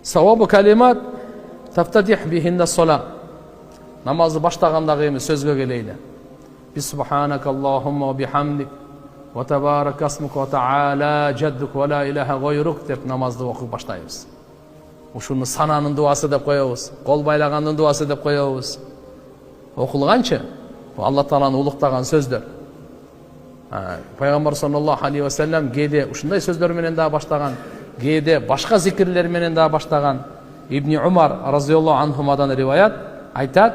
Савабу калимат тафтатих бихинна сола. Намазды баштагандагы эми сөзгө келейли. Бисубханака Аллахумма ва бихамдик ва табарак асмука ва таала жаддук ва ла илаха гайрук деп намазды окуп баштайбыз. Ушуну сананын дуасы деп коебуз, кол байлагандын дуасы деп коебуз. Окулганчы Алла Тааланы улуктаган сөздөр. Пайгамбар саллаллаху алейхи ва саллям кээде ушундай сөздөр менен да баштаган, кээде башка зикирлер менен да баштаган. Ибн Умар разияллаху анхумадан риваят айтат,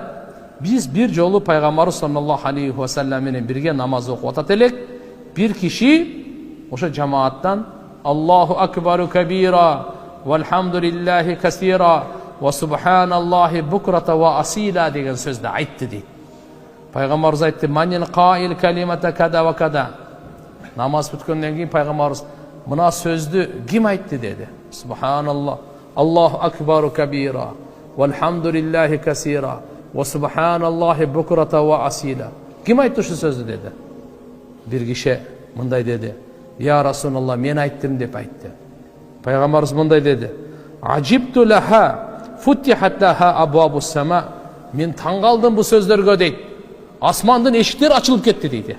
биз бир жолу Пайгамбар саллаллаху алейхи ва саллям менен бирге намаз окуп атат элек, бир киши ошо жамааттан Аллаху акбару кабира вальхамдулиллахи касира ва субханаллахи букрата ва асила деген сөздү айтты дейт. Пайгамбарыбыз айтты, манин каил калимата када ва када. Намаз бүткөндөн кийин пайгамбарыбыз мына сөздү ким айтты деди. Субханаллах, Аллаху акбару кабира вальхамдулиллахи касира ва субханаллахи букрата ва асила. Ким айтты ушу сөздү деди. Бир киши мындай деди. Я Расулаллах, мен айттым деп айтты. Пайгамбарыбыз мындай деди. Ажибту лаха футихат лаха абвабус сама. Мен таң калдым бу сөздөргө дейт. Асмандын эшиктери ачылып кетти дейди.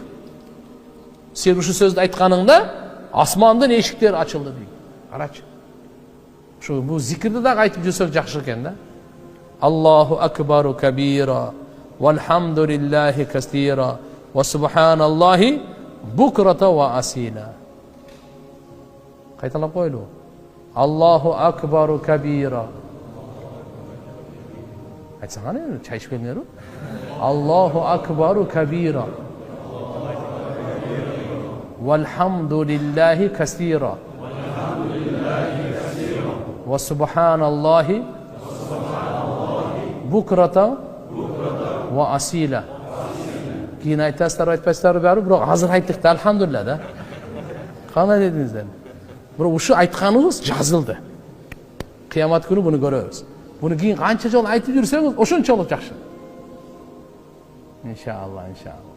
Сен ушу сөздү айтканыңда асмандын эшиктери ачылды дейт. Карачы. Ушу бу зикирди дагы айтып жүрсөк жакшы экен да. Аллаху акбару кабира вальхамдулиллахи касира ва субханаллахи букрата ва асила. Кайталап койлу. Аллаху акбару кабира. Айтсаңар эми чай ичип келиңерби? Аллаху акбару кабира вальхамдулиллахи касира ва субханаллахи букрата ва асила. Кийин айтасыздар, айтпайсыздар баары, бирок азыр айттык да, алхамдулилlah да. Кандай дедиңиздер? Бирок ушу айтканыбыз жазылды. Кыямат күнү буну көрөбүз. Буну кийин канча жолу айтып жүрсөңүз, ошончолук жакшы. İnşallah, inşallah.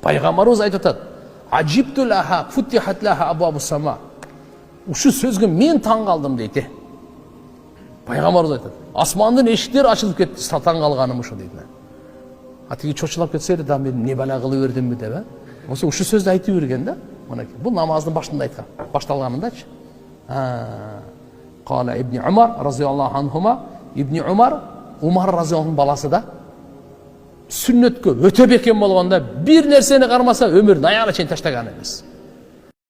Peygamberimiz aytат, "Ajibtu laha, futihat laha abwabus sama." Uşu sözgө men таң калдым дейт. Peygamberimiz aytат, "Асмандын эшиктери ачылып кетти, таң калганым ушу" дейт. Атиги чочулап кетсе да мен не бала кылып бердимби деп, Болсо ушу сөздү айтып берген да. Мынакей, бул намаздын башында айткан, башталганындачы. Кала Ибн Умар разияллаху анхума, Ибн Умар разияллахунун баласы да. Сүннөткө өтө бекем болгондо бир нерсени кармаса өмүрүн аягына чейин таштаган эмес.